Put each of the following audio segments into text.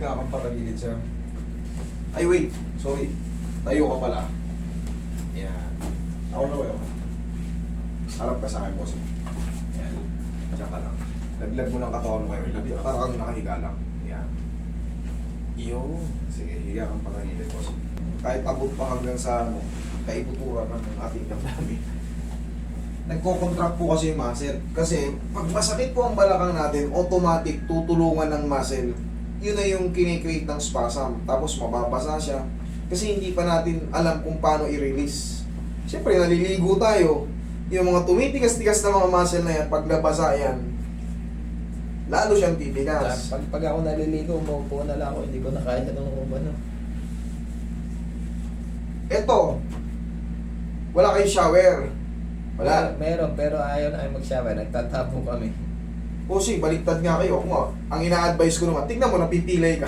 Higa kang patagilid, sir. Ay, wait. Sorry. Tayo ka pala. Yan. Ako na kayo. Harap ka sa akin, boss. Yan. Diyan ka lang. Laglag mo ng katawan mo kayo. Para kang nakahiga lang. Yan. Iyo. Sige, higa kang patagilid, boss. Kahit abot pa hanggang sa ano, kaibuturan ng ating damdamin. Nagko-contract po kasi yung muscle. Kasi pag masakit po ang balakang natin, automatic tutulungan ng muscle. Yun na yung kine-create ng spasm. Tapos mababasa siya. Kasi hindi pa natin alam kung paano i-release. Siyempre, naliligo tayo. Yung mga tumitigas-tigas na mga muscle na yan, pag nabasa yan, lalo siyang titigas. Pag ako naliligo, umuupo na lang ako. Hindi ko na kaya nung umano. Eto, wala kayong shower. Wala. Meron, pero ayaw na ay mag-shower. Nagtatabo kami. O si, baliktad nga kayo. Ako nga, ang ina-advise ko naman, tignan mo, napipilay ka.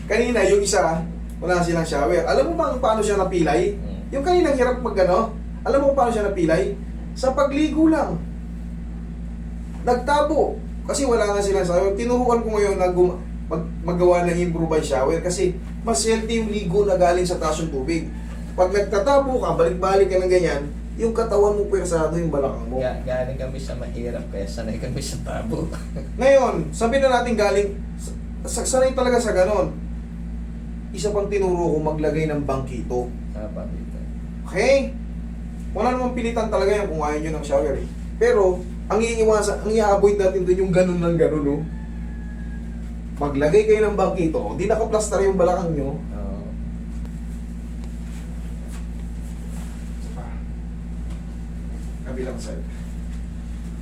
Kanina, yung isa, wala silang shower. Alam mo ba paano siya napilay? Yung kaninang hirap mag-ano, alam mo paano siya napilay? Sa pagligo lang. Nagtabo. Kasi wala nga silang shower. Tinuruan ko ngayon na magawa ng improve shower kasi mas healthy yung ligo na galing sa taas yung tubig. Pag nagtatabo ka, balik-balik ka ng ganyan, yung katawan mo pwersado, yung balakang mo. Galing kami sa mahirap, kaya sanay kami sa tabo. Ngayon, sabihin na natin galing, sanay talaga sa ganon. Isa pang tinuro ko, maglagay ng bangkito. Dito. Okay? Wala namang pilitan talaga yan kung ayaw nyo ng shower. Pero, ang iiwasan, ang i-avoid natin doon yung ganon ng ganon, no? Maglagay kayo ng bangkito, di nakaplastar yung balakang nyo. Kabilang side.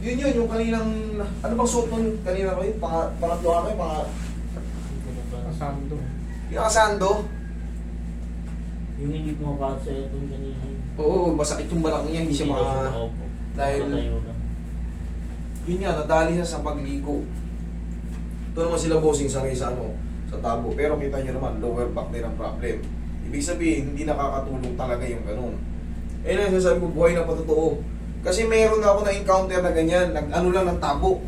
Yun, yung kaninang, ano bang suot nun kanina ko yun? Pangatlo ka kayo, Kasando. yung nakasando? Yung hindi pumapasok sa itong kanina. Oo, masakit yung balakang niya, hindi siya Opo. dahil, Nakatayo lang. yun nga, nadali siya sa pagligo. Ito naman sila bossing sanay sa ano, sa tabo. Pero kita nyo naman, lower back din ang problem. Ibig sabihin, hindi nakakatulong talaga yung ganun. Eh na, sasabi ko, buhay na patotoo. Kasi meron ako na-encounter na ganyan, nag-ano lang ng tabo.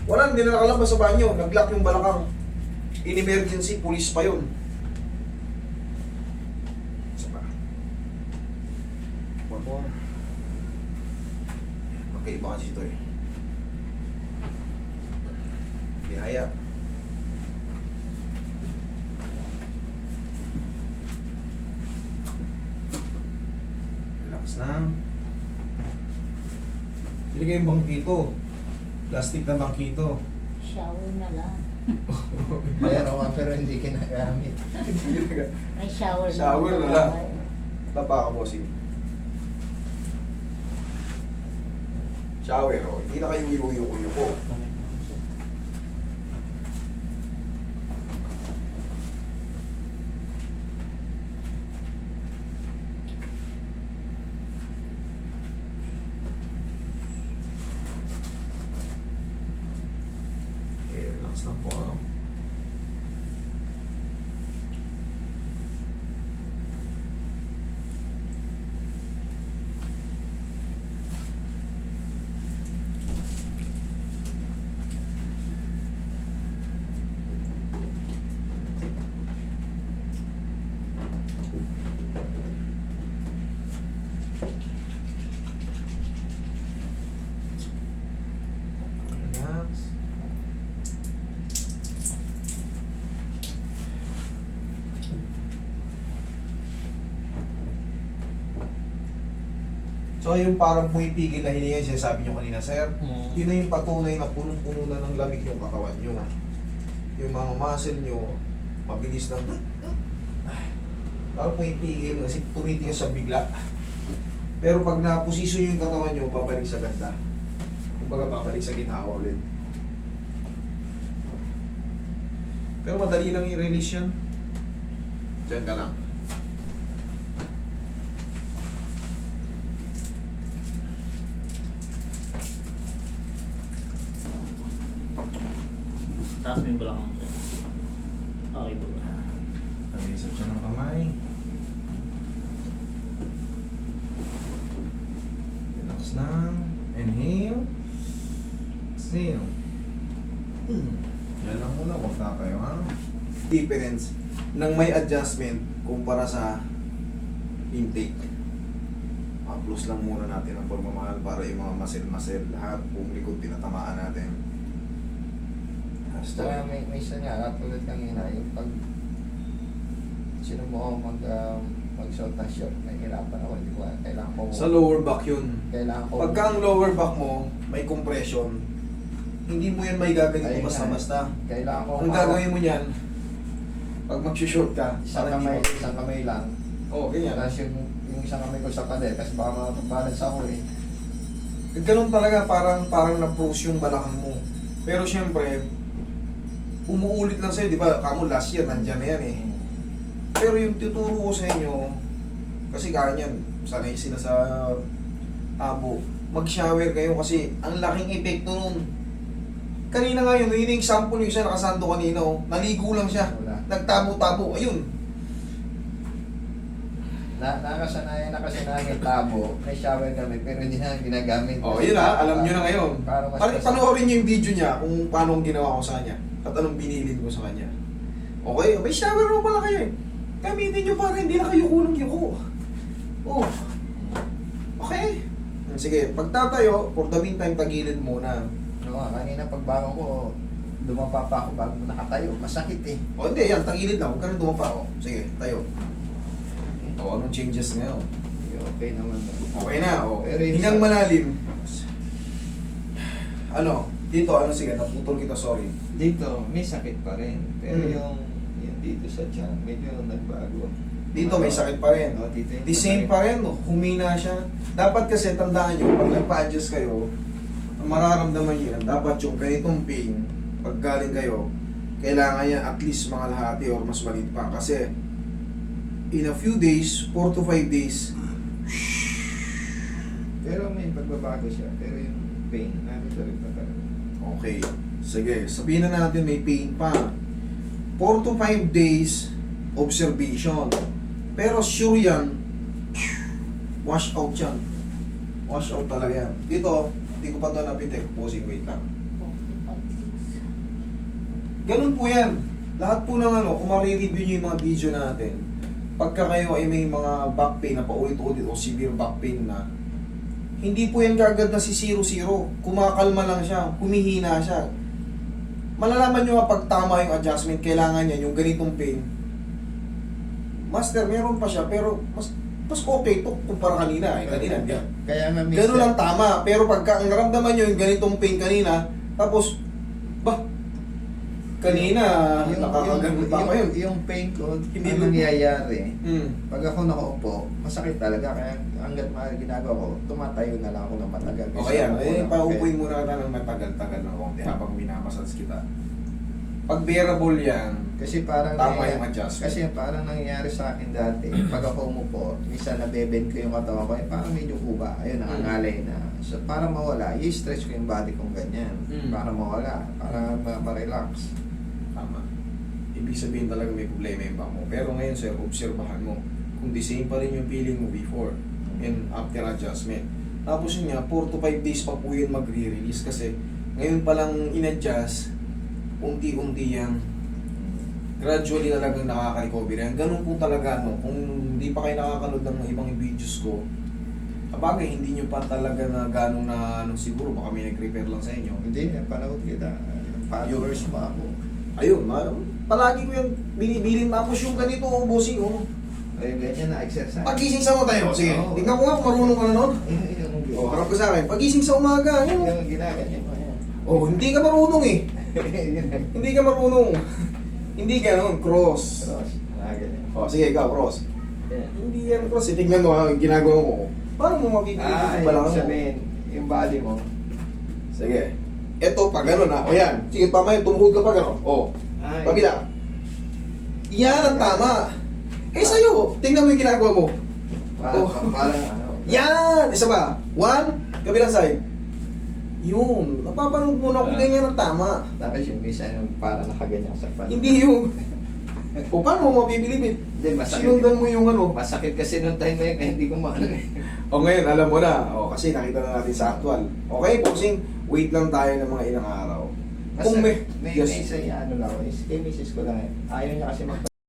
Wala, hindi na nakalabas sa banyo, nag-lock yung balakang. In emergency, police pa yun. Isa pa. One more. Magkaiba kasi ito eh. Bihaya. Relax lang. Pili kayong bangkito. Plastic na bangkito. Shower na lang. Meron ka pero hindi kinagamit. May shower na. Shower na lang. Tapa ka, bossing. Shower, oh. Hindi na kayo uyuko. Okay, relax lang po, ano? Relax. So yung parang pumipigil na hininga, sinasabi nyo kanina, sir, yun na yung patunay na punong-puno na ng lamig yung katawan nyo. Yung mga muscle nyo, mabilis lang, parang pumipigil kasi tumitigas siya bigla. Pero pag naposisyon yung katawan nyo, babalik sa ganda. Kumbaga babalik sa ginawa ulit. Pero madali lang i-release yan. Diyan ka lang. Taas mo yung balakang ko. Okay po ba? Nag-isip siya ng kamay. Relax lang. Inhale. Exhale. Yan lang muna, huwag na kayo, ha? Difference ng may adjustment kumpara sa intake. Plus lang muna natin ang pagmamahal para yung mga muscle lahat buong likod tinatamaan natin. Basta may isa nga, katulad ng ina, yung pag sinubukan mag-short na short, nahihirapan ako, hindi ko kailangan ko. Sa lower back yun. Kailangan ko. Pagka ang lower back mo may compression, hindi mo yan may gaganito Ayun basta-basta. Kailangan ko. Ang gagawin mo yan, pag mag-short ka, Isang kamay lang. Oo, ganyan. Tapos yung isang kamay ko sa pader, kasi baka makapag-balance ako eh. Ganun talaga, parang na-pros yung balakang mo. Pero syempre, umuulit lang sa'yo, di ba? Kamo last year, nandyan na yan eh. Pero yung tuturo ko sa inyo, kasi ganyan, sanay sila sa abo, mag-shower kayo kasi ang laking epekto nun. Kanina nga yun yung example yung isa nakasando kanina, oh. Naligo lang siya, Wala. nagtabo-tabo, ayun. Nakasanayan na kasi namin tabo, may shower kami, pero hindi na ginagamit. Oh, yun ha, alam nyo na ngayon. Para mas Panoorin nyo yung video niya kung paano ang ginawa ko sa kanya at anong binilin ko sa kanya. Okay, may shower room pala kayo eh. Gamitin nyo para hindi na kayo kulang yuko. Oh. Okay. Sige, pagtatayo, for the meantime, tagilid muna. No, kanina pagbangon ko, dumapa pa ako bago nakatayo. Masakit eh. O hindi, yan, tagilid lang. Huwag ka rin dumapa ako. Sige, tayo. O, anong changes ngayon? Okay naman. Okay na, o. Pero yung Hingang sa- malalim. Ano? Dito, ano sige, naputol kita, sorry. Dito, may sakit pa rin. Pero Hmm. yung dito sa tiyan, medyo nagbago. Dito may sakit pa rin. Oh, dito yung The same pa rin, no? Humina siya. Dapat kasi tandaan nyo, pag nagpa-adjust kayo, ang mararamdaman nyo yan, dapat yung ganitong pain, pag galing kayo, kailangan yan at least mga lahati or mas maliit pa. Kasi, in a few days, 4 to 5 days, Pero may pagbabago siya. Pero yung pain, nandito rin pa talaga. okay. Sige, sabihin na natin may pain pa. 4 to 5 days, observation. Pero sure yan, wash out yan. Wash out talaga yan. Dito, hindi ko pa ito napitik. Posing, wait lang. 45, 6. Ganun po yan. Lahat po ng ano, kung ma-review nyo yung mga video natin, pagka kayo ay may mga back pain na paulit-ulit o severe back pain na, hindi po yan kagad na si 0-0. Kumakalma lang siya, humihina siya. Malalaman nyo nga pag tama yung adjustment, kailangan niya yung ganitong pain. Master, meron pa siya, pero mas okay ito kumpara kanina. Kanina, yan. Kaya nga Ganun lang tama. Pero pagka ang naramdaman nyo yung ganitong pain kanina, tapos, kanina, nakakagano pa ako yun. Yung pain ko, Hindi ang mo- nangyayari, Hmm. pag ako nakaupo, masakit talaga. Kaya hanggat ginagawa ko, tumatayo na lang ako ng matagal. Okay yan. Kasi ako Paupuin muna ka ng matagal-tagal ng konti habang minamasals kita. Pag bearable yan, Kasi parang tama yung adjustment. Kasi parang nangyayari sa akin dati, pag ako umupo, minsan nabebend ko yung katawan ko, parang medyo kuba, ayun, nangangalay na. So, para mawala, i-stretch ko yung body kong ganyan. Para mawala, para ma-relax. Tama. Ibig sabihin talaga may problema yung back mo. Pero ngayon sir, obserbahan mo. Kung the same pa rin yung feeling mo before and after adjustment. Tapos yun nga, 4 to 5 days pa po yun magre-release kasi ngayon pa lang in-adjust, unti-unti yan. Gradually talagang nakaka-recover yan. Ganun po talaga, no? Kung hindi pa kayo nakakanood ng ibang videos ko, kabagay, hindi nyo pa talaga na gano'ng na, ano, siguro baka may nag-repair lang sa inyo. Hindi, panood kita. Followers mo ako. Ayun, palagi ko yung binibilin. Tapos yung ganito, bossing, oh. Ayun, ganyan na exercise. Pagising sa mga tayo, sige. Oo. Tingnan ko nga kung marunong ka na nun. Oh, harap ka sa akin. Pagising sa umaga, yun. Yung ginaganyan mo yan. Oh, hindi ka marunong eh. Hindi ka marunong. Hindi ganun, cross. Cross. Ganyan. Oh, sige, ikaw, cross. Hindi yan cross eh. Tingnan mo ha, yung ginagawa mo. Paano mo mapipili yung balakang mo? sabihin, yung body mo. Sige. Eto, pag gano'n ha. O yan. Sige, pamaya, tumuhod ka pa gano'n. O, Ay. pabila. Yan ang tama. Eh sa'yo, tingnan mo yung ginagawa mo. Parang ano. Yan! Isa ba? 1, kabilang side. Yun. Napapanood muna kung ganyan ang tama. Tapos yung isa yung parang nakaganyan sa pan. Hindi yung... O paano mo mapipilimit? Hindi, masakit. Sinundan mo yung ano. Masakit kasi nung time na yun, kaya hindi ko maano eh. O ngayon, alam mo na. O kasi nakita na natin sa actual. Okay, bossing, wait lang tayo ng mga ilang araw. Kung may... may Yes. isa yung ano lang, is kay misis ko lang eh. Ayaw niya kasi